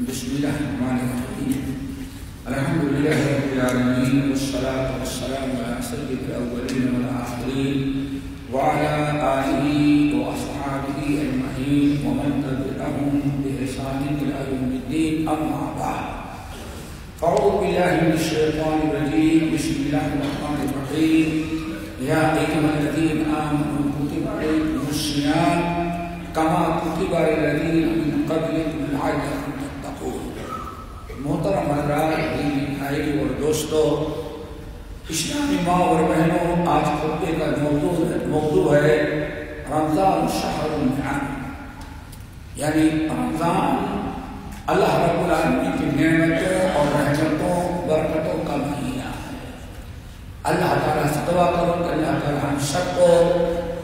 بسم الله الرحمن الرحيم. الحمد لله رب العالمين، والصلاة والسلام على سيد الأولين والآخرين وعلى آله وأصحابه أجمعين ومن تبعهم بإحسان إلى يوم الدين. أما بعد، أعوذ بالله من الشيطان الرجيم. بسم الله الرحمن الرحيم. يا أيها الذين آمنوا كتب عليكم الصيام كما كتب على الذين من قبلكم لعلكم تتقون. محترم حضرات، دینی بھائی اور دوستو، اسلامی ماں اور بہنوں، آج خطبے کا موضوع ہے رمضان شہر النعم، یعنی رمضان اللہ رب العالمین کی نعمتوں اور رحمتوں برکتوں کا مہینہ ہے۔ اللہ تعالیٰ سے دعا کرو کہ اللہ تعالیٰ ہم سب کو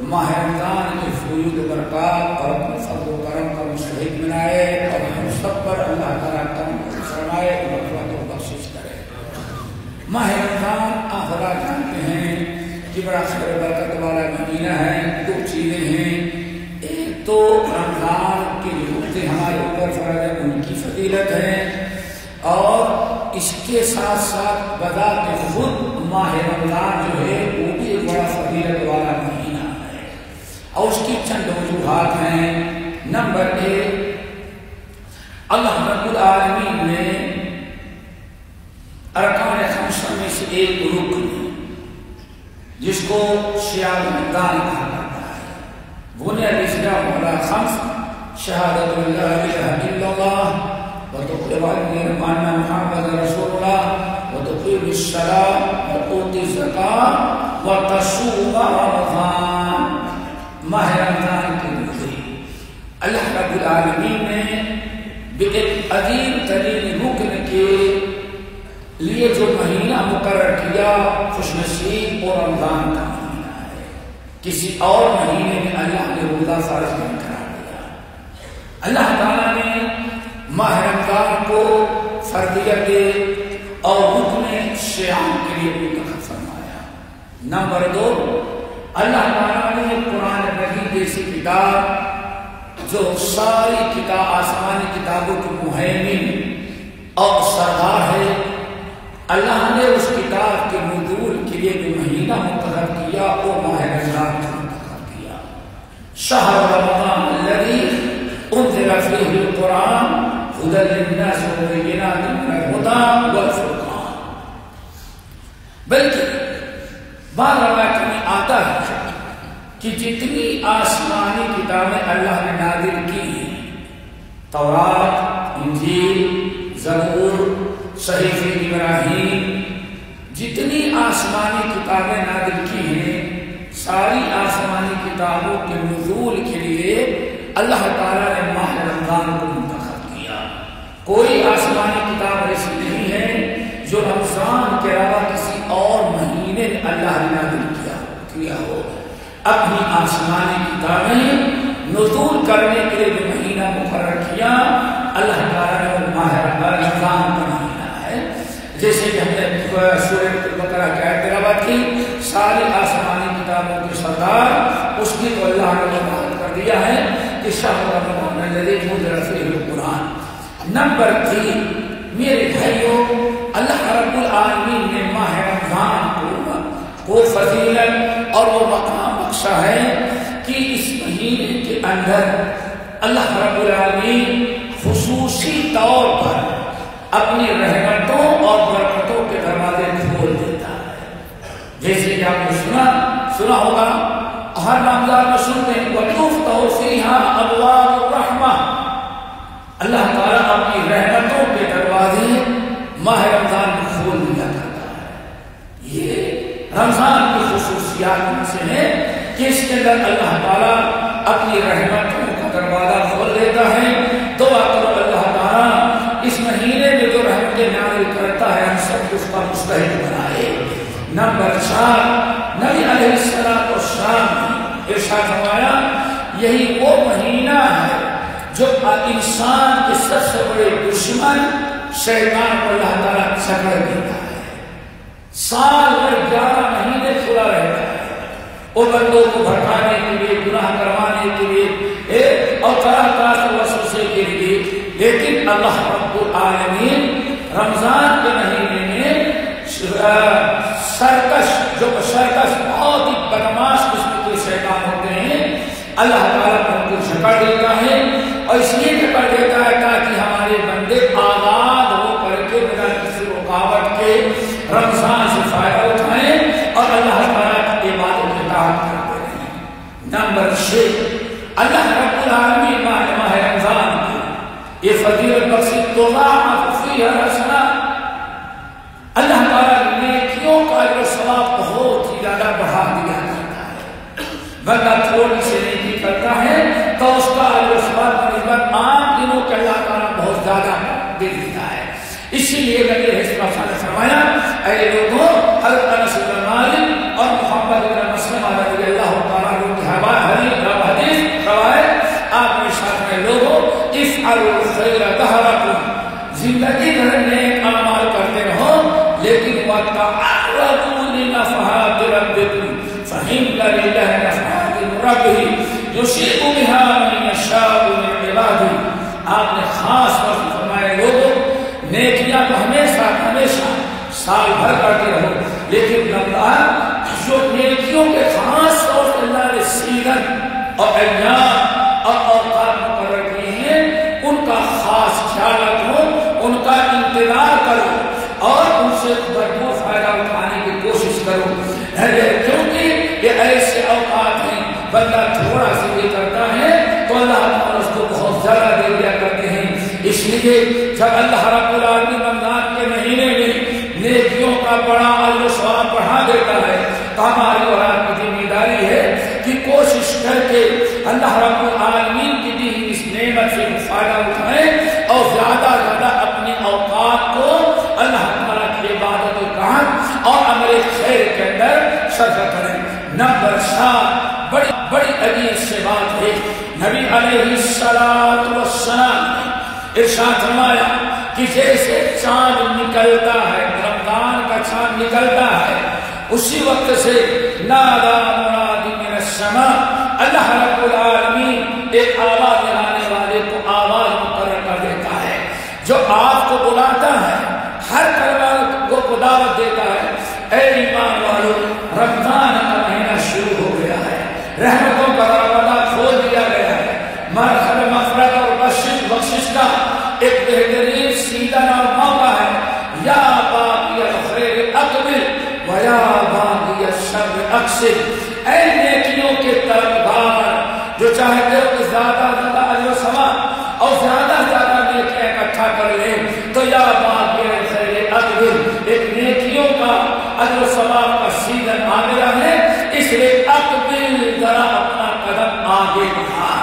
ماہ رمضان کے فیوض و برکات اور اپنے فضل و کرم کا مستحق بنائے اور ہم سب پر اللہ تعالیٰ کرم فرمائے اور مغفرت و بخشش کرے۔ ماہ رمضان آپ حضرات جانتے ہیں کہ بڑا خیر برکت والا مہینہ ہے۔ دو چیزیں ہیں، ایک تو رمضان کے روزے ہمارے اوپر فرض ہے، ان کی فضیلت ہے، اور اس کے ساتھ ساتھ بذات خود ماہ رمضان جو ہے وہ بھی ایک بڑا فضیلت والا مہینہ ہے، اور اس کی چند وجوہات ہیں۔ نمبر ایک، اللہ رب العالمین نے ارکان خمسہ میں سے ایک رکن جس کو صیام رمضان کہا جاتا ہے، بنی الاسلام علی خمس: شہادت لا الہ الا اللہ وتقیم محمد رسول اللہ وتقیم الصلاۃ وتؤتی الزکاۃ وتصوم رمضان۔ ماہ رمضان کے روزے اللہ رب العالمین نے ایک عظیم ترین رکن کے لیے جو مہینہ مقرر کیا، خوش نصیب اور رمضان کا مہینہ ہے۔ کسی اور مہینے میں اللہ نے روزہ فرض نہیں قرار دیا۔ اللہ تعالیٰ نے ماہ رمضان کو فرضیت اور رکن صیام کے لیے منتخب فرمایا۔ نمبر دو، اللہ تعالیٰ نے قرآن مجید جیسی کتاب جو ساری کتاب آسمانی کتابوں کی مہیمن اور سردار ہے، اللہ نے اس کتاب کے نزول کے لیے جو مہینہ منتخب کیا وہ ماہ رمضان کا منتخب کیا۔ شہر رمضان الذی انزل فیہ القرآن ھدی للناس وبینات من الھدی والفرقان۔ بلکہ بعض روایت میں آتا ہے کہ جتنی آسمانی کتابیں اللہ نے نازل کی ہیں، تورات، انجیل، زبور، صحیفہ ابراہیم، جتنی آسمانی کتابیں نازل کی ہیں، ساری آسمانی کتابوں کے نزول کے لیے اللہ تعالیٰ نے ماہ رمضان کو منتخب کیا۔ کوئی آسمانی کتاب ایسی نہیں ہے جو رمضان کے علاوہ کسی اور مہینے میں اللہ نے نازل کیا ہو۔ اپنی آسمانی کتابیں نزول کرنے کے لیے جو مہینہ مقرر کیا اللہ تعالیٰ نے وہ ماہ رمضان کا مہینہ ہے۔ جیسے کہ ہم نے سورۃ البقرہ کی آیت تلاوت کی، ساری آسمانی کتابوں کے سردار اس کی تو اللہ نے وضاحت کر دیا ہے کہ شہر رمضان الذی انزل فیہ القرآن۔ نمبر 3، میرے بھائیوں، اللہ رب العالمین نے ماہ رمضان کو فضیلت اور وہ مقام بخشا ہے کہ اس مہینے کے اندر اللہ رب العالمین خصوصی طور پر اپنی رحمتوں اور برکتوں کے دروازے کھول دیتا ہے۔ جیسے کہ آپ نے سنا ہوگا، ہر رمضان میں سنتے ہیں وَتُفْتَحُ فِيهَا أَبْوَابُ الرَّحْمَةِ۔ اللہ تعالیٰ اپنی رحمتوں کے دروازے ماہ رمضان میں کھول دیا کرتا ہے۔ یہ رمضان کی خصوصیات میں سے ہے کہ اس کے اندر اللہ تعالیٰ اپنی رحمتوں کا دروازہ کھول دیتا ہے۔ دعا کرو اللہ تعالیٰ اس مہینے میں جو رحمتیں نازل کرتا ہے ہم سب اس کا مستحق بنائے۔ نمبر 4، نبی علیہ السلام نے ارشاد فرمایا یہی وہ مہینہ ہے جو انسان کے سب سے بڑے دشمن شیطان کو اللہ تعالیٰ سکڑ دیتا ہے۔ سال میں 11 مہینے کھلا رہتا ہے وہ بندوں کو بھٹکانے کے لیے، گناہ کروانے کے لیے اور طرح طرح کے وسوسے کے لیے لیکن اللہ رب العالمین رمضان کے مہینے میں سرکش بہت ہی بدماش قسم کے شیطان ہوتے ہیں، اللہ تعالیٰ ان کو جکڑ دیتا ہے، اور اس لیے جکڑ دیتا ہے تاکہ ہمارے بندے آزاد ہو کر کے بنا کسی رکاوٹ کے رمضان سے فائدہ اٹھائیں اور اللہ تعالیٰ کی عبادت میں اطاعت کرتے رہیں۔ نمبر 6، اللہ رب العالمین ماہ رمضان کی یہ فضیلت بخشی تضاعف فیہا الحسنات، اللہ تعالیٰ نیکیوں کا اجر و ثواب بہت ہی زیادہ بڑھا دیا جاتا ہے۔ بندہ تھوڑی سی نیکی کرتا ہے تو اس کا اجر و ثواب بنسبت عام دنوں کے اللہ تعالیٰ بہت زیادہ دے دیتا ہے۔ اسی لیے نبی علیہ السلام نے فرمایا، اے لوگوں، حضرت انس بن مالک اور محمد بن مسلمہ رضی اللہ تعالیٰ عنہ کی حدیث روایت، آپ نے ساتھ میں لوگوں افعلوا الخیر دہرکم، زندگی بھر نیک اعمال کرتے رہو، لیکن وَتَعَرَّضُوا لِنَفَحَاتِ رَبِّكُمْ فَإِنَّ لِلَّهِ نَفَحَاتٍ رَبِّهِ يُصِيبُ بِهَا مَن يَشَاءُ مِنْ عِبَادِهِ۔ آپ نے خاص طور پر فرمایا لوگوں نیکیاں تو ہمیشہ سال بھر کرتے رہو، لیکن رمضان جو نیکیوں کے خاص طور پر اللہ نے سیزن اور ایام اور اوقات مقرر کیے ہیں، ان کا خاص خیال رکھو، ان کا انتظار کرو اور ان سے بھرپور فائدہ اٹھانے کی کوشش کرو، کیونکہ یہ ایسے اوقات ہیں بندہ تھوڑا سا بھی کرتا ہے تو اللہ تعالیٰ اس کو بہت زیادہ دے دیا کرتے ہیں۔ اس لیے جب اللہ رب العالمین رمضان کے مہینے میں نیکیوں کا بڑا اجر و ثواب بڑھا دیتا ہے تو ہماری اور آپ کی ذمہ داری ہے کہ کوشش کر کے اللہ رب العالمین کی دی اس نعمت سے فائدہ اٹھائیں اور زیادہ اپنے اوقات کو اللہ تعالیٰ کی عبادت و طاعت اور عمل خیر کے اندر صرف کریں۔ نمبر 7، بڑی عجیب سے بات ہے، نبی علیہ السلام نے ارشاد فرمایا کہ جیسے چاند نکلتا ہے، رمضان کا چاند نکلتا ہے، اسی وقت سے نادا منادی من السماء، اللہ رب العالمین ایک آواز لگانے والے کو آواز مقرر کر دیتا ہے جو آپ کو بلاتا ہے، ہر کلمہ کو دعوت دیتا ہے، اے ایمان والو رمضان کا مہینہ شروع ہو گیا ہے، رحمتوں کا دروازہ کھول دیا گیا ہے، مرحبا مغفرت اور بخشش کا ایک بہترین سیزن اور موقع ہے، یا باقی الخیر اقبل و یا باقی الشر اقصر، اے نیکیوں کے طلبگار جو چاہتے ہو کہ زیادہ اجر و ثواب اور زیادہ نیکیاں اکٹھا کر لیں تو یا باقی الخیر اقبل، ایک نیکیوں کا اجر و ثواب کا سیزن آ گیا ہے، اس لیے اقبل ذرا اپنا قدم آگے بڑھا۔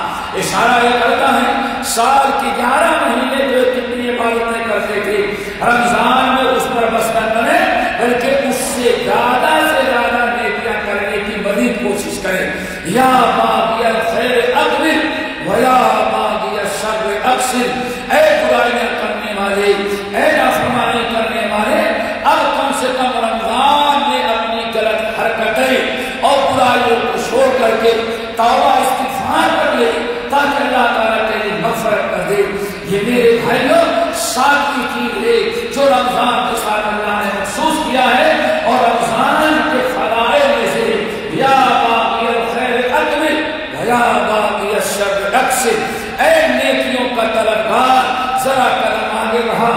اشارہ یہ کرتا ہے سال کی 11 مہینے جو کتنی عبادتیں کرتے تھے، رمضان میں اس پر بس نہ کریں بلکہ اس سے زیادہ نیکیاں کرنے کی مزید کوشش کریں۔ یا باغی الخیر اقبل و یا باغی الشر اقصر، اے برائیاں کرنے والے، اے نافرمانی کرنے والے، اب کم سے کم رمضان میں اپنی غلط حرکتیں اور برائیوں کو چھوڑ کر کے توبہ استغفار کر لے تاکہ اللہ تعالیٰ تیری مغفرت کر دے۔ یہ میرے بھائیوں 7ویں چیز ہے جو رمضان کے ساتھ اللہ نے مخصوص کیا ہے، اور رمضان کے فضائل میں سے یا باقی الخیر اقبل و یا باقی الشر اقصر، اے نیکیوں کا طلبگار ذرا قدم آگے بڑھا،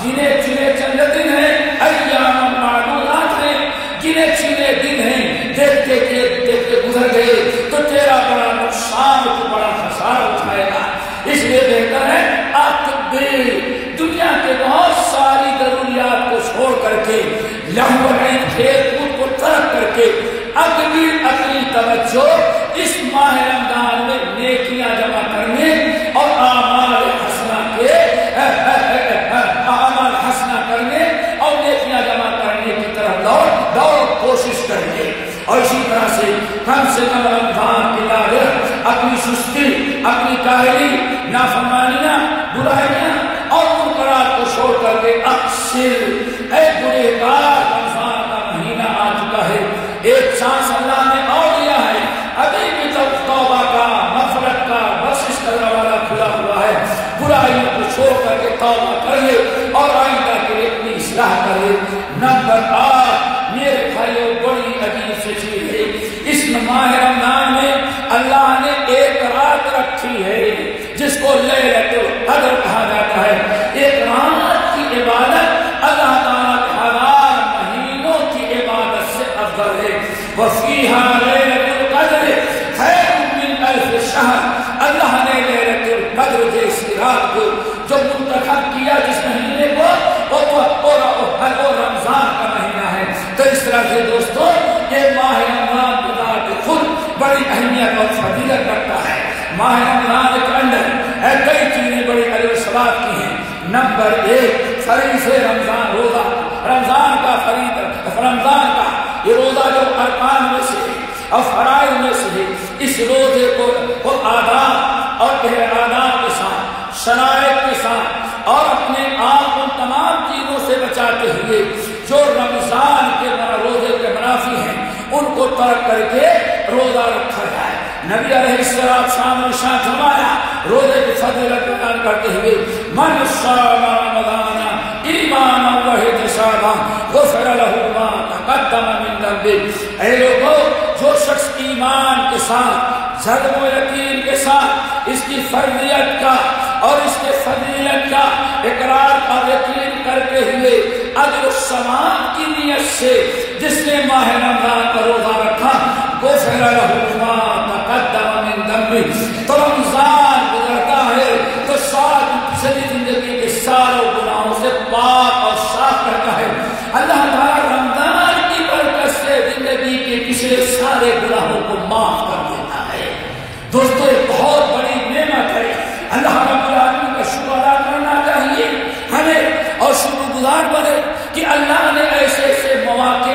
گنے چنے چند دن ہیں، ایام معدودات ہیں، گنے چنے دن ہیں، دیکھتے گزر گئے تو تیرا بڑا نقصان تو بڑا خسارہ اٹھائے گا۔ اس لیے بہتر ہے اقبل، دنیا کے بہت ساری ضروریات کو چھوڑ کر کے، لہو عین کھیل کود کو ترک کر کے اپنی توجہ اس ماہ رمضان میں نیکیاں جمع کرنے اور اعمال حسنہ کرنے اور نیکیاں جمع کرنے کی طرف دوڑ کوشش کریں۔ اور اسی طرح سے کم رمضان کی تاریخ اپنی سستی، اپنی کاہلی، نافرمانیاں، برائیاں اور منکرات کو چھوڑ کر کے اکثر، اے گنہگار، رمضان کا مہینہ آ چکا ہے، ایک چانس اللہ نے اور دیا ہے، ابھی بھی توبہ کا، مغفرت کا، بخشش کا دروازہ کھلا ہوا ہے، برائیوں کو چھوڑ ماہ رمضان کے اندر کئی چیزیں بڑی الوسلات کی ہیں۔ نمبر 1 فریض رمضان، روزہ رمضان کا رمضان کا یہ روزہ جو ارکان میں سے اور فرائض میں سے، اس روزے کو آداب اور احرامات کے ساتھ، شرائط کے ساتھ اور اپنے آپ کو تمام چیزوں سے بچاتے ہوئے جو رمضان کے روزے کے منافی ہیں ان کو ترک کر کے روزہ رکھا جائے۔ نبی علیہ السلام نے ارشاد فرمایا روزے کی فضیلت بیان کرتے ہوئے من صام رمضان ایمانا واحتسابا غفر له ما تقدم من ذنبه۔ اے لوگو، جو شخص ایمان کے ساتھ، جذب و یقین کے ساتھ اس کی فرضیت کا اور اس کے فضیلت کا اقرار اور یقین کرتے ہوئے اجر و ثواب کی نیت سے جس نے ماہ رمضان کا روزہ رکھا، غفر له ما تقدم من ذنبه، تو رمضان گزرتا ہے تو ساری پچھلی زندگی کے ساروں گناہوں سے پاک اور صاف رہتا ہے۔ اللہ تعالیٰ رمضان کی برکت سے زندگی کے پچھلے سارے گناہوں کو معاف کر دیتا ہے۔ دوستو، یہ بہت بڑی نعمت ہے، اللہ رب العالمین کا شکر ادا کرنا چاہیے ہمیں اور شکر گزار بنے کہ اللہ نے ایسے ایسے مواقع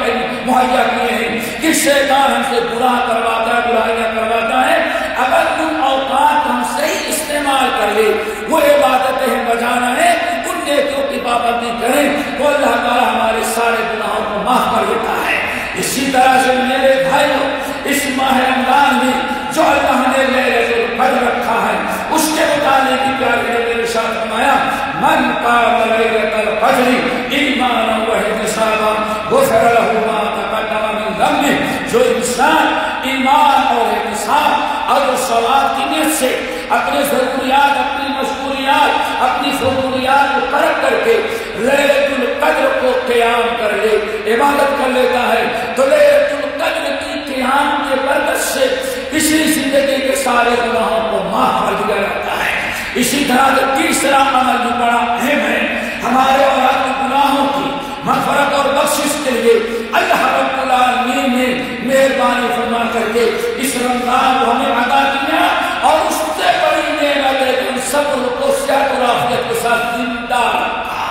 مہیا کیے ہیں کہ شیطان ہم سے برا کرواتا ہے، برائیاں کرواتا ہے۔ اگر ان اوقات ہم صحیح استعمال کر لیں، وہ عبادتیں بجانا ہے، ان نیکیوں کی پابندی کریں تو اللہ تعالیٰ ہمارے سارے گناہوں کو معاف کر دیتا ہے۔ اسی طرح سے میرے بھائیوں، اس ماہ رمضان میں جو اللہ نے لیلۃ القدر رکھا ہے اس کے متعلق پیارے نبی نے ارشاد فرمایا من قام لیلۃ القدر ایمانا واحتسابا غفر له ما تقدم من ذنبه۔ جو انسان ایمان اور احتساب اور ثواب کی نیت سے اپنے ضروریات، اپنی مشغولیات، اپنی ضروریات کو ترک کر کے لیلۃ القدر کو قیام کر لے، عبادت کر لیتا ہے تو لیلۃ القدر کی قیام کے برکت سے پچھلی زندگی کے سارے گناہوں کو معاف کر دیا جاتا ہے۔ اسی طرح سے تیسرا عمل جو بڑا اہم ہے ہمارے اور آپ کے گناہوں کی مغفرت اور بخشش کے لیے اللہ رب العالمین نے مہربانی فرما کر کے اس رمضان کو ہمیں عطا کیا، اور اس سے بڑی نعمت ہے کہ ہم صبر کو صحت اور عافیت کے ساتھ زندہ رکھا۔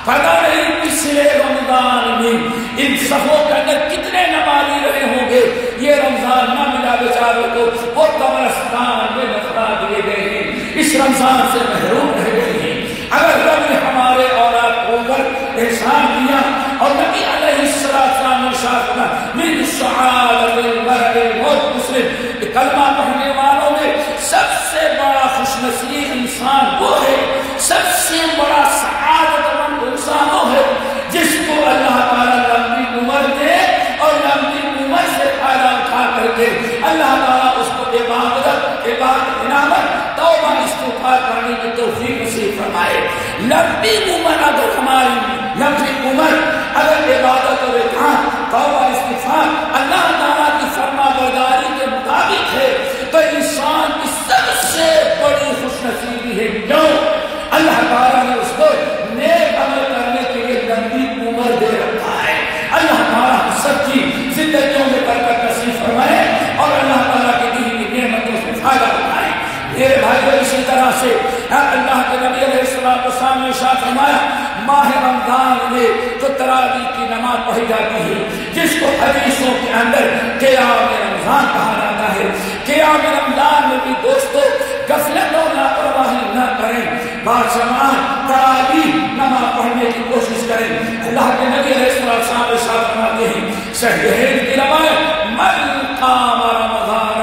پتہ نہیں پچھلے رمضان میں ان صفوں کے اندر کتنے نمازی رہے ہوں گے، یہ رمضان نہ ملا بیچاروں کو، وہ قبرستان میں دفنا دیے گئے ہیں، اس رمضان سے محروم رہ گئے ہیں۔ اگر رب نے ہمارے اولاد کو احسان دیا، اور نبی علیہ السلام نے ارشاد فرمایا من شعائر المرء الموت مسلم، کلمہ پڑھنے والوں میں سب سے بڑا خوش نصیب انسان وہ ہے، سب سے بڑا سعادت مند انسان وہ ہے جس کو اللہ تعالیٰ لمبی عمر دے اور لمبی عمر سے فائدہ اٹھا کر کے اللہ تعالیٰ اس کو عبادت انعامت توبہ استغفار کرنے کی توفیق نصیب فرمائے۔ لمبی عمر اگر ہماری لمبی عمر اگر عبادت اور اطاعت، توبہ استغفار، اللہ تعالیٰ کی فرما برداری کے مطابق ہے تو انسان کی سب سے بڑی خوش نصیبی ہے۔ کیوں؟ اللہ تعالیٰ نے اس کو نیک عمل کرنے کے لیے لمبی عمر دے رکھا ہے۔ اللہ تعالیٰ سب کی زندگیوں میں برکت نصیب فرمائے اور اللہ تعالیٰ کی دی ہوئی نعمتوں سے فائدہ اٹھائے۔ میرے بھائیو، اسی طرح سے اللہ کے نبی علیہ السلام نے ارشاد فرمایا ماہ رمضان میں تو تراویح کی نماز پڑھی جاتی ہے جس کو حدیثوں کے اندر قیام رمضان کہا جاتا ہے۔ قیام رمضان میں بھی دوستو غفلت اور لاپرواہی نہ کریں، باجماعت تراویح نماز پڑھنے کی کوشش کریں۔ اللہ کے نبی علیہ السلام ارشاد فرماتے ہیں صحیحین کی روایت من قام رمضان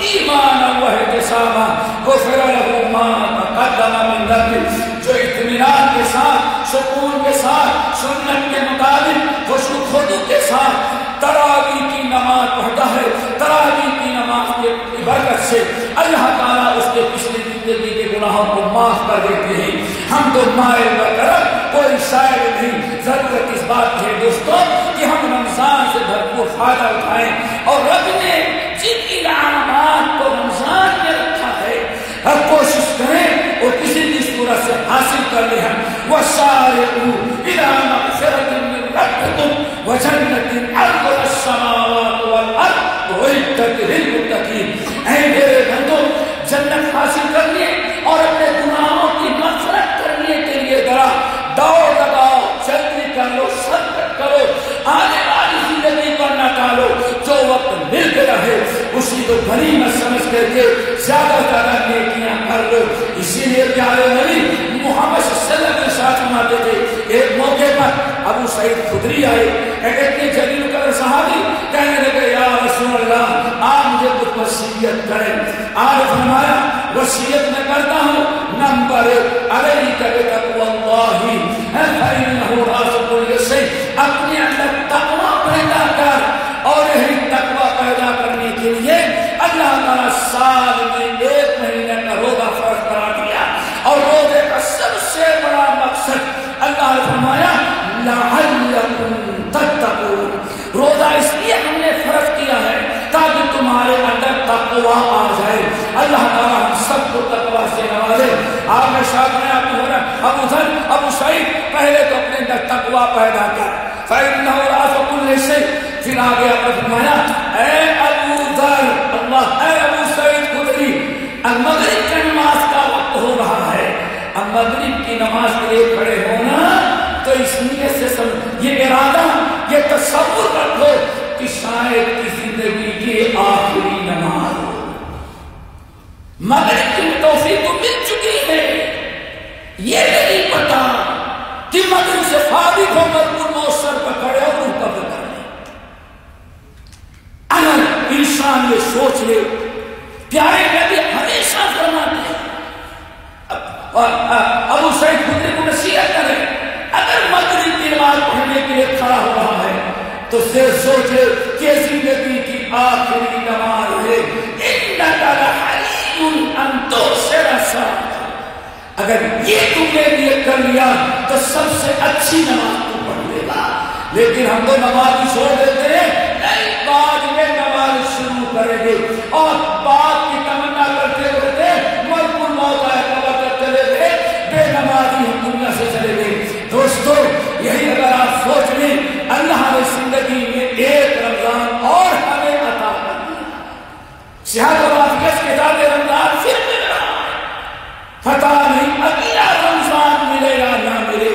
ایمانا واحتسابا غفر له ما تقدم من ذنبه۔ جو اطمینان کے ساتھ، سکون کے ساتھ، سنت کے مطابق خشوع و خضوع کے ساتھ تراویح کی نماز پڑھتا ہے، تراویح کی نماز کی برکت سے اللہ تعالیٰ اس کے پچھلی زندگی کے گناہوں کو معاف کر دیتے ہیں۔ ہم تو مائل وغیرہ کوئی شاعر نہیں، ضرورت اس بات ہے دوستوں کہ ہم رمضان سے بھرپور فائدہ اٹھائیں، اور رب نے جن انعامات کو رمضان میں رکھا ہے ہر کوشش کریں اور کسی بھی صورت سے حاصل کر لیں۔ وَسَارِعُوا إِلَىٰ مَغْفِرَةٍ مِّن رَّبِّكُمْ وَجَنَّةٍ عَرْضُهَا السَّمَاوَاتُ وَالْأَرْضُ أُعِدَّتْ لِلْمُتَّقِينَ۔ اے میرے بندو، جنت غنیمت سمجھ کر کے زیادہ زیادہ نیکیاں کر لو. اسی لیے پیارے نبی محمد صلی اللہ علیہ وسلم کے ساتھ فرماتے تھے. ایک موقع پر ابو سعید خدری آئے, ایک اتنے جلیل قدر صحابی, کہنے لگے یا رسول اللہ آپ مجھے کچھ وصیت کریں. آپ نے فرمایا وصیت میں کرتا ہوں, نمبر علیک بتقوی اللہ فإنہ راز کل شیء, اپنے اندر تقوی پیدا کر, اور یہی تقوی پیدا کرنے کے لیے اللہ تعالیٰ سال میں 1 مہینے کا روزہ فرض کرا دیا. اور روزے کا سب سے بڑا مقصد اللہ نے فرمایا لعلکم تتقون, روزہ اس لیے ہم نے فرض کیا ہے تاکہ تمہارے اندر تقوی آ جائے. اللہ تعالیٰ ہم سب کو تقوی سے نوازے. آپ نے شاید میں ابو ذر ابو سعید پہلے تو اپنے اندر تقوی پیدا کر, فإنہ راز کل شیء. پھر آگے آپ نے فرمایا اے ابو ذر, اللہ اے ابو سعید خدری, المغرب کی نماز کا وقت ہو رہا ہے. اب مغرب کی نماز کے لیے کھڑے ہونا تو اس نیت سے یہ ارادہ یہ تصور رکھو کہ شاید کی زندگی کی آخری نماز ہو. مغرب کی توفیق تو مل چکی ہے, یہ نہیں پتا کہ مغرب سے فارغ ہو کر سر پر کھڑے ہو روح قبض کر لیں. اگر انسان یہ سوچ لے, پیارے نبی ہمیشہ فرماتے ہیں, ابو سعید خدری کو نصیحت کریں, اگر مغرب کی نماز پڑھنے کے لیے کھڑا ہو رہا ہے تو سے سوچے کہ زندگی کی آخری نماز ہے. انک لحلیم ان تؤثر الصلاۃ, اگر یہ تم نے یہ کر لیا تو سب سے اچھی نماز تو پڑھ لے گا. لیکن ہم تو نماز چھوڑ دیتے ہیں, نہیں بعد میں نماز شروع کریں گے, اور بعد کی تمنا کرتے کرتے ملک الموت آئے چلے گئے, بے نمازی ہم دنیا سے چلے گئے. دوستو یہی اگر آپ سوچ لیں, اللہ نے زندگی میں ایک رمضان اور ہمیں عطا کر دیا. صحت و عافیت کے ساتھ رمضان پھر مل رہا ہے, پتہ نہیں اگلا رمضان ملے یا نہ ملے.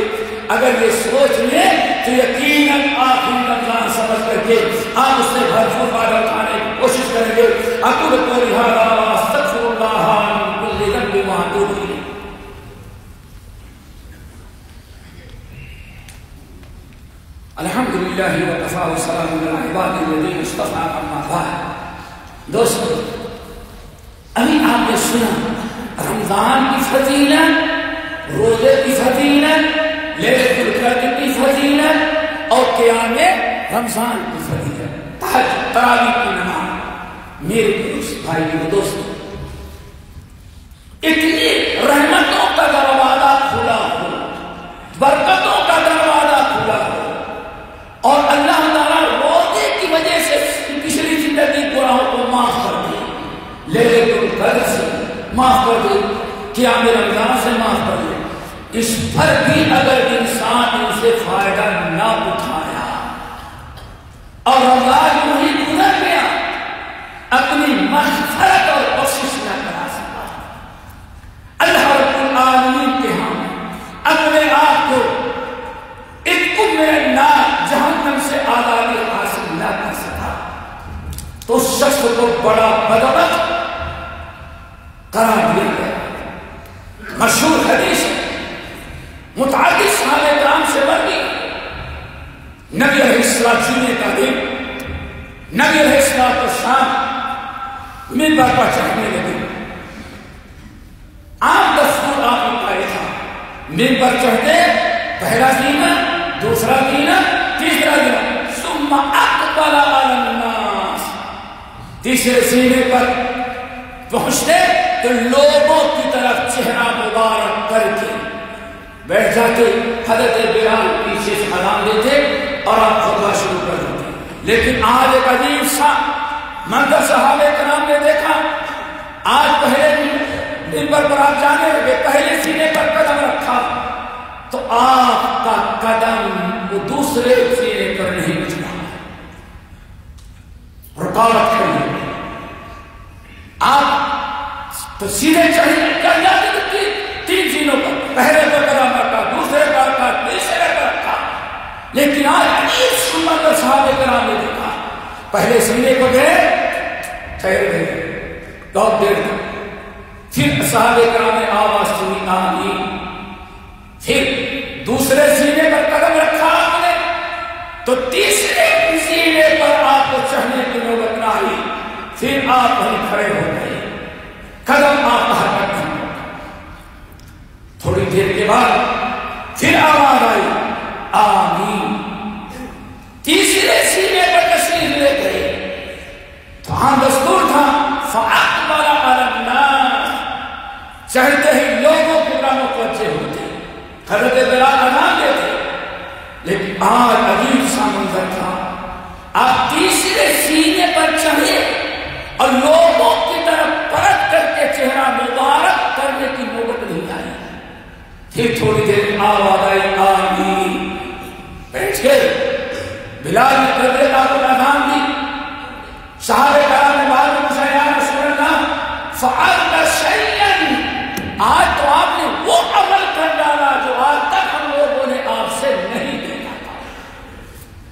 اگر یہ سوچ لیں تو یقیناً آخری رمضان سمجھ کر کے آپ اس سے بھرپور فائدہ اٹھانے کی کوشش کریں گے. اقول قولی ھذا واستغفر اللہ من کل ذنب واتوب الیہ. الحمدللہ وکفی وسلام علی عبادہ الذین اصطفی اما بعد. دوستو ابھی آپ نے سنا رمضان کی فضیلت, روزے کی فضیلت, لیلۃ القدر کی فضیلت, اور قیام رمضان کی فضیلت, تہجد تراویح کی نماز. میرے دوست بھائیو دوستو, اتنی رحمتوں کا دروازہ کھلا ہو, برکتوں کا دروازہ کھلا ہو, اور اللہ تعالیٰ روزے کی وجہ سے پچھلی زندگی گناہوں کو معاف کر دے, لیلۃ القدر سے معاف کر دے, قیام رمضان سے معاف کر دے. اس پر بھی اگر انسان ان سے فائدہ نہ اٹھایا اور رمضان یوں ہی گزر گیا, اپنی مغفرت اور بخشش نہ کرا سکا, اللہ رب العالمین کے ہاں اپنے آپ کو اتقوا من النار, جہنم سے آزادی حاصل نہ کر سکا, تو اس شخص کو بڑا بدبخت قرار دیا گیا. مشہور حدیث متعدد صحابہ کرام سے مروی, نبی علیہ السلام جمعے کا دن نبی علیہ السلام کو شام منبر پر چڑھنے لگے. عام دستور آپ نے پایا تھا, منبر چڑھتے پہلا زینہ, دوسرا زینہ, تیسرا زینہ, ثم اقبل علی الناس, تیسرے زینے پر پہنچتے تو لوگوں کی طرف چہرہ مبارک کر کے بیٹھ جاتے. حضرت بلال پیچھے سے اذان دیتے اور آپ خطبہ شروع کر دیتے. لیکن آج ایک عجیب سا منظر صحابہ کرام نے دیکھا. آج پہلے منبر پر آپ جانے لگے, پہلے سینے پر قدم رکھا تو آپ کا قدم وہ دوسرے سینے پر نہیں بچا, رکاوٹ کھڑی. آپ تو سیدھے چڑھ جاتے تھے 3 سینوں پر, پہلے پر قدم رکھا, دوسرے پر رکھا, تیسرے پر رکھا. لیکن آج عجیب سنت صحابہ کرام نے دیکھا, پہلے سینے کو گئے, ٹھہر گئے, بہت دیر تک. پھر صحابہ کرام نے آواز سنی آمین. پھر دوسرے سینے پر قدم رکھا آپ نے تو تیسرے سینے پر آپ کو چڑھنے کی نوبت نہ آئی. پھر آپ وہیں کھڑے ہو گئے, قدم آپ کا حرکت نہیں ہوتا. تھوڑی دیر کے بعد پھر آواز آئی آمین. تیسرے سینے پر تشریف لے گئے تو ہاں دستور تھا فَأَقْبَلَ عَلَى النَّاسِ, چاہتے ہی لوگوں کی طرف متوجہ ہوتے. حضرت بلال اذان دیتے, لیکن آج عجیب سا منظر تھا. آپ تیسرے سینے پر چڑھے اور لوگوں کی طرف پلٹ کر کے چہرہ مبارک کرنے کی نوبت نہیں آئی. پھر تھوڑی دیر آواز آئی آمین. بیٹھ گئے. بلال نے رضی اللہ عنہ اذان دی. صحابہ کرام نے بعد میں پوچھا یا رسول اللہ فعلت شیئا, آج تو آپ نے وہ عمل کر ڈالا جو آج تک ہم لوگوں نے آپ سے نہیں دیکھا تھا.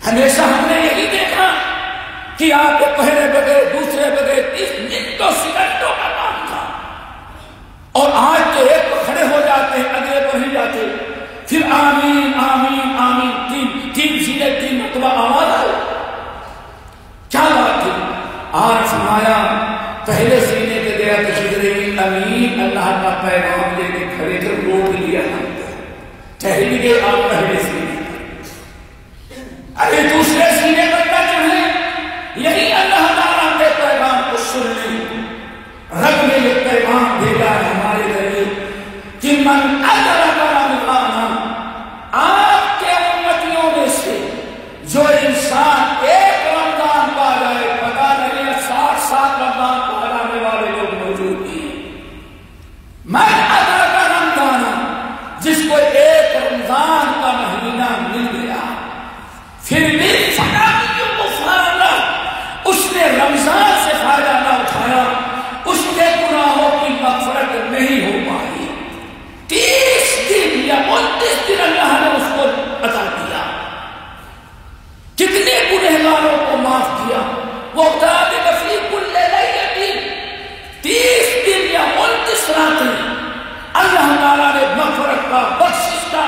ہمیشہ ہم نے یہی دیکھا کہ آپ کو پہلے بغیر دوسرے بغیر منٹوں سیکنڈوں کا کام تھا, اور آج تو ایک کو کھڑے ہو جاتے ہیں اگلے کو نہیں جاتے. پھر آمین آمین آمین تین سینے 3 مرتبہ آواز آئی. کیا بات تھی؟ آج فرمایا پہلے سینے پہ گیا تو جبرائیل امین اللہ کا پیغام لے کے کھڑے تھے, روک لیا ہم کو. ٹھہر گئے آپ پہلے سینے پر. ارے دوسرے سینے پر کیا چڑھے, یہی اللہ تعالیٰ کے پیغام کو سن لیں. رب نے یہ پیغام بھیجا ہے ہمارے ذریعے کہ من ادرک رمضان, آپ کے امتیوں میں سے جو انسان ایک رمضان پا جائے, پتا نہیں 60 رمضان پا جانے والے لوگ موجود ہیں. من ادرک رمضان, جس کو ایک رمضان کا مہینہ مل گیا پھر بھی اس نے رمضان سے فائدہ نہ اٹھایا, اس کے گناہوں کی مغفرت نہیں ہو پائی. 30 دن یا 29 دن اللہ نے اس کو عطا کیا. کتنے گنہگاروں کو معاف کیا. وہ فی کل لیلۃ 30 دن یا 29 راتیں اللہ تعالیٰ نے مغفرت کا, بخشش کا,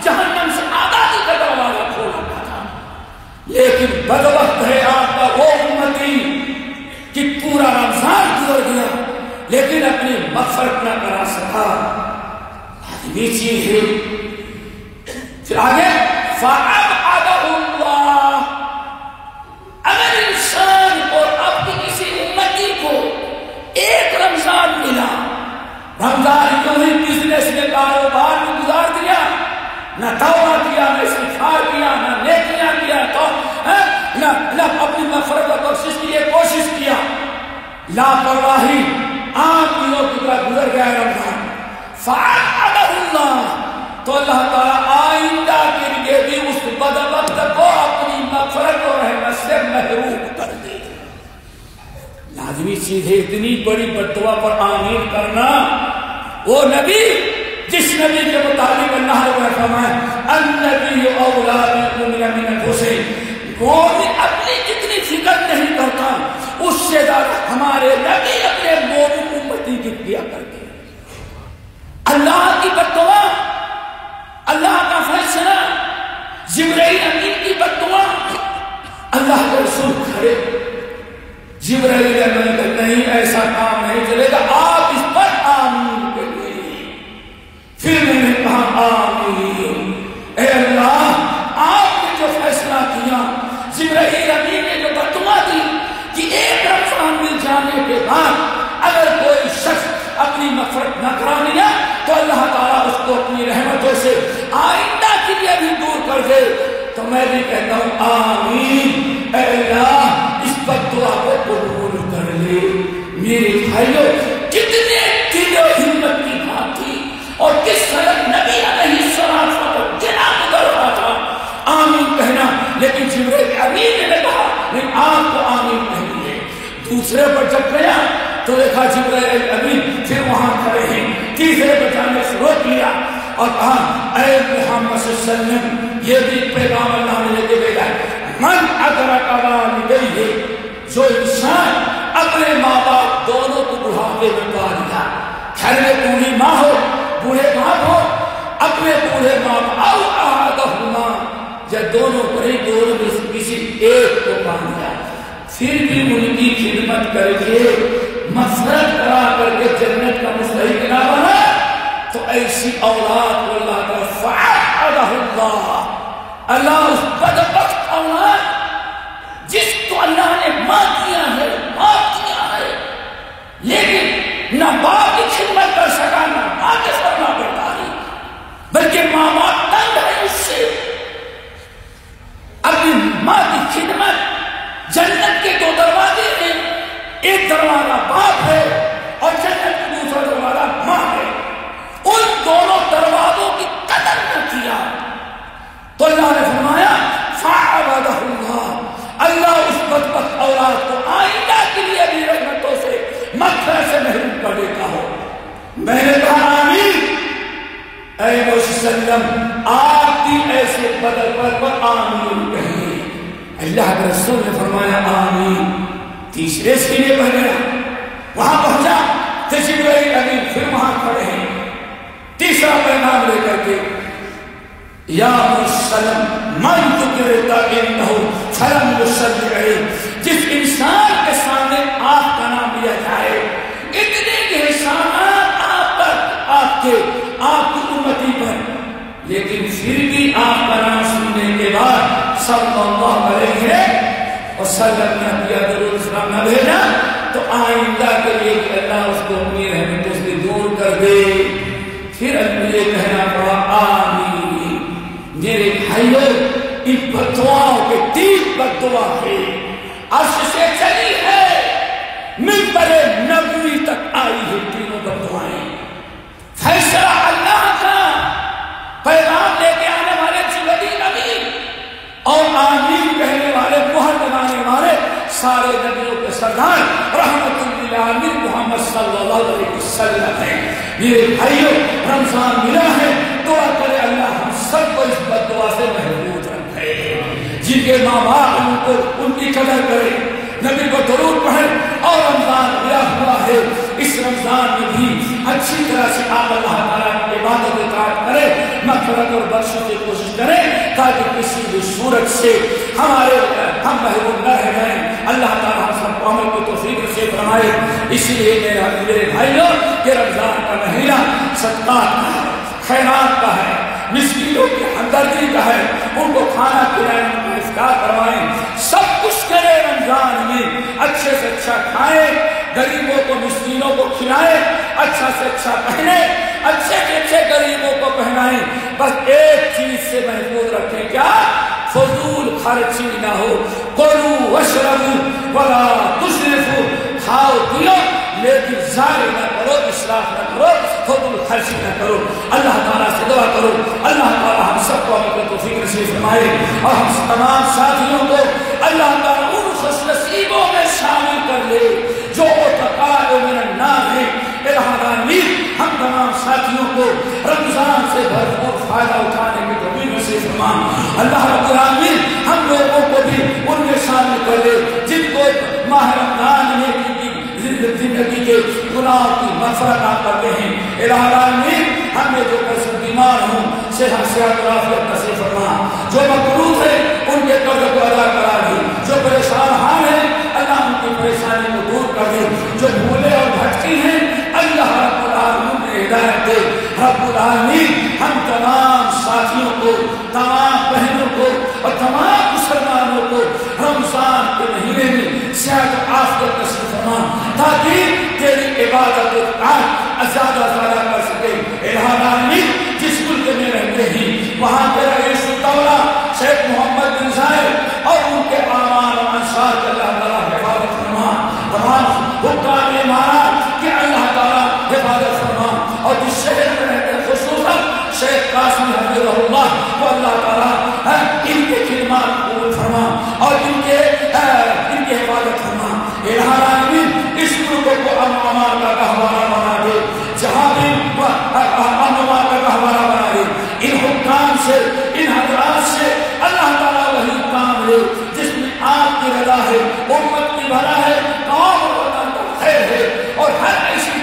جہنم سے آزادی کا دروازہ کھول رکھا تھا. لیکن بدبخت ہے آپ کا وہ امتی کہ پورا رمضان گزر گیا لیکن اپنی مغفرت نہ کرا سکا. یہ چیز ہے. پھر آگے فَأَبْعَدَهُ اللَّهُ, اگر انسان کو اپنی کسی امتی کو ایک رمضان ملا, رمضان کیوں ہی بزنس میں کاروبار میں گزار دیا, نہ توبہ کیا, نہ استغفار کیا, نہ نیکیاں کیا, تو نہ اپنی مغفرت اور بخشش کی کوشش کیا, لاپرواہی عام دنوں کی طرح گزر گیا رمضان. فَأَبْعَدَهُ اللَّهُ, تو اللہ تعالیٰ آئندہ کے لیے بھی اس بدبخت کو اپنی مغفرت اور رحمت سے محروم کر دے. لازمی چیز ہے اتنی بڑی بددعا پر آمین کرنا. وہ نبی جس نبی کے مطابق اللہ نے فرمایا النبی اولیٰ بالمؤمنین من انفسہم, وہ اپنی جتنی فکر نہیں کرتا اس سے زیادہ ہمارے نبی اپنے مومن امتی کی کیا کرتے. اللہ کی بددعا, اللہ کا فیصلہ, جبرائیل امین کی بددعا, اللہ کے رسول کھڑے. جبرائیل امین کہ نہیں ایسا کام نہیں چلے گا, آپ اس پر آمین کہیے. پھر میں نے کہا آمین. اے اللہ, آپ نے جو فیصلہ کیا, جبرائیل امین نے جو بددعا دی کہ ایک رمضان مل جانے کے بعد اگر کوئی شخص اپنی مغفرت نہ کرا لیا تو اللہ تعالیٰ اس کو اپنی رحمتوں سے آئندہ کے لیے بھی دور کر دے. تو میں بھی کہتا ہوں آمین. اے اللہ اس بددعا کو قبول کر لے. میرے بھائیوں, کتنے دل و ہمت کی بات تھی اور کس طرح نبی علیہ السلام کو گنا گزر رہا تھا آمین کہنا, لیکن جبرائیل امین نے کہا نہیں آپ کو آمین نہیں ہے. دوسرے پر جب گیا تو دیکھا جبرائیل امین پھر وہاں کھڑے ہیں. تیسرے پر جانے سے روک لیا اور کہا اے محمد صلی اللہ علیہ وسلم, یہ بھی پیغام اللہ نے لے کے بھیجا ہے. من ادرک والدیہ, جو انسان اپنے ماں باپ دونوں کو بڑھا بڑھاپے میں پا دیا. گھر میں بوڑھی ماں ہو, بوڑھے باپ ہو, اپنے بوڑھے باپ او احدہما, یا دونوں بڑے دونوں میں کسی ایک کو پا دیا, پھر بھی ان کی خدمت کر کے مغفرت کرا کر کے جنت کا مستحق نہ بنا, تو ایسی اولاد کو اللہ تعالیٰ فَعَدَهُ اللَّهُ, اللہ اس بدبخت اولاد جس کو اللہ نے ماں کیا ہے, باپ کیا ہے, لیکن نہ باپ کی خدمت کر سکا نہ ماں کے فرما برداری, بلکہ ماں باپ تنگ ہے اس سے. اپنی ماں کی خدمت, جنت کے دو دروازے ہیں, ایک دروازہ باپ ہے اور جنت کا دوسرا دروازہ ماں ہے, ان دونوں دروازوں کی قدر نہ کیا تو اللہ نے فرمایا فَعَبَدَهُ اللَّهُ, اللہ اس بدبخت اولاد کو آئندہ کے لیے بھی رحمتوں سے مغفرت سے محروم کر دیتا ہو. میں نے کہا آمین. اے محمد صلی اللہ علیہ وسلم آپ بھی ایسے بدل پر آمین کہیں. اللہ کے رسول نے فرمایا آمین. تیسرے سینے پر گیا, وہاں پہنچا, جبرائیل امین پھر وہاں کھڑے ہیں, تیسرا پیغام لے کر کے یا مسلم من ذکرتا انہو فلم یصلی علیہ, جس انسان کے سامنے آپ کا نام لیا جائے, اتنے کے احسانات آپ کی امتی پر, لیکن پھر بھی آپ کا نام سننے کے بعد صلی اللہ علیہ وسلم نے کیا درود اسلام نہ بھیجا, تو آئندہ کے لیے اللہ اس کو اپنی رحمتوں سے دور کر دے. پھر مجھے کہنا پڑا آمین. میرے بھائیوں, ان بددعاؤں کے 3 بددعا ہے, عرش سے چلی ہے, منبر نبوی تک آئی ہے, تینوں بددعائیں. فیصلہ اللہ کا, پیغام لے کے آنے والے جبرائیل امین, اور آمین کہنے والے, مہر لگانے والے سارے نبیوں کے سردار رحمت للعالمین محمد صلی اللہ علیہ وسلم ہیں. میرے بھائیوں, رمضان ملا ہے, دعا کرے اللہ ہم سب کو اس بددعا سے محفوظ رکھے. جن کے ماں باپ ان کی قدر کرے, نبی کو درود پڑھے, اور رمضان ملا ہوا ہے, اس رمضان میں بھی اچھی طرح سے آپ اللہ تعالیٰ کی عبادت اطاعت کرے, مغفرت اور بخشش کی کوشش کرے, تاکہ کسی بھی صورت سے ہم محروم نہ رہ جائیں. اللہ تعالیٰ ہم سب کو عمل کو توفیق سے فرمائے. اس لیے میرے بھائیوں, کہ رمضان کا مہینہ صدقات کا ہے, خیرات کا ہے, مسکینوں کی ہمدردی کا ہے, ان کو کھانا کھلائیں, ان کو افطار کروائیں, سب کچھ کرے رمضان میں. اچھے سے اچھا کھائیں, غریبوں کو مسکینوں کو کھلائیں, اچھا سے اچھا پہنے, اچھے سے اچھے غریبوں کو پہنائیں. بس ایک چیز سے محفوظ رکھیں, کیا؟ فضول خرچی نہ ہو. کلوا واشربوا ولا تسرفوا, کھاؤ پیو لیکن ضائع نہ کرو, اسراف نہ کرو, فضول خرچی نہ کرو. اللہ تعالیٰ سے دعا کرو, اللہ تعالیٰ ہم سب کو اپنے توفیق نصیب فرمائے, اور ہم تمام ساتھیوں کو اللہ تعالیٰ ان خوش نصیبوں میں شامل کر لے جو اتقاء من النار ہے. العالمین, ہم تمام ساتھیوں کو رمضان سے بھرپور فائدہ اٹھانے کی توفیق نصیب فرما. اللہ رب العالمین ہم لوگوں کو بھی ان میں شامل کر لے جن کو ماہ رمضان میں زندگی کے گناہوں کی مغفرت عطا کرتے ہیں. العالمین ہم نے جو کیسے بیمار ہوں صحت عافیت نصیب فرما, جو مقروض ہے ان کے قرض کو ادا کرا دے, جو پریشان حال ہیں اللہ ان کی پریشانی کو دور کر دے, جو بھولے اور بھٹکی ہیں اللہ رب العالمین نے ہدایت دے. رب العالمین ہم تمام ساتھیوں کو, تمام بہنوں کو اور تمام مسلمانوں کو رمضان کے مہینے میں صحت و عافیت نصیب فرما, تاکہ تیری عبادت زیادہ زیادہ کر سکے. العالمین جس ملک میں رہتے ہیں وہاں کے رئیس الدولہ شیخ محمد بن زاید اور ان کے اعمال و انصار کے اللہ تعالیٰ حفاظت فرما. تمام حکام امارات کے اللہ تعالیٰ حفاظت فرما, اور جس شہر میں رہتے ہیں خصوصاً شیخ قاسم حفظہ اللہ کو اللہ تعالیٰ ان کے خدمات قبول فرما اور ان کی حفاظت فرما. العالمین اس ملک کو امن کا گہوارہ بنا دے, جہاں بھی امن کا گہوارہ بنا دے. ان حکام سے, ان حضرات سے اللہ تعالیٰ وہی کام لے جس میں آپ کی رضا ہے, امت کی بھلا ہے, قوم و وطن کا خیر ہے, اور ہر ایسی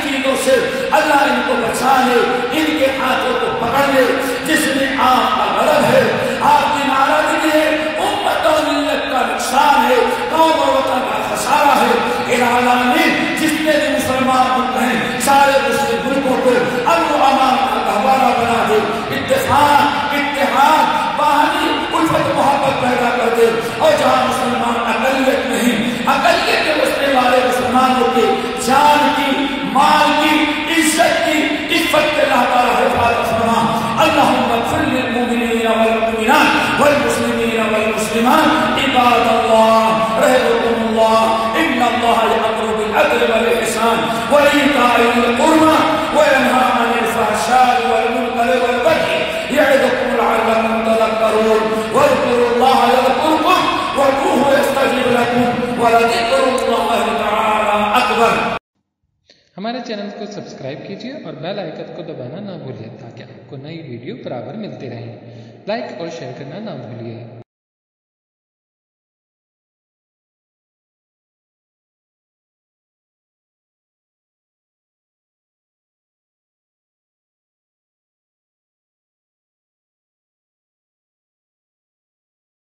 کی، جان کی، مال کی، عزت کی، عفت کے اللہ تعالیٰ حفاظت فرما۔ اللہم اغفر للمؤمنین والمؤمنات والمسلمین والمسلمات عباد اللہ رحمکم اللہ ان اللہ یأمر بالعدل والإحسان وإیتاء ذی القربى وینہی عن الفحشاء والمنکر والبغی یعظکم لعلکم تذکرون واذکروا اللہ یذکرکم وادعوہ یستجب لکم ولذکر اللہ تعالی اکبر۔ ہمارے چینل کو سبسکرائب کیجیے اور بیل آئیکن کو دبانا نہ بھولیں تاکہ آپ کو نئی ویڈیو برابر ملتی رہیں۔ لائک اور شیئر کرنا نہ بھولیے۔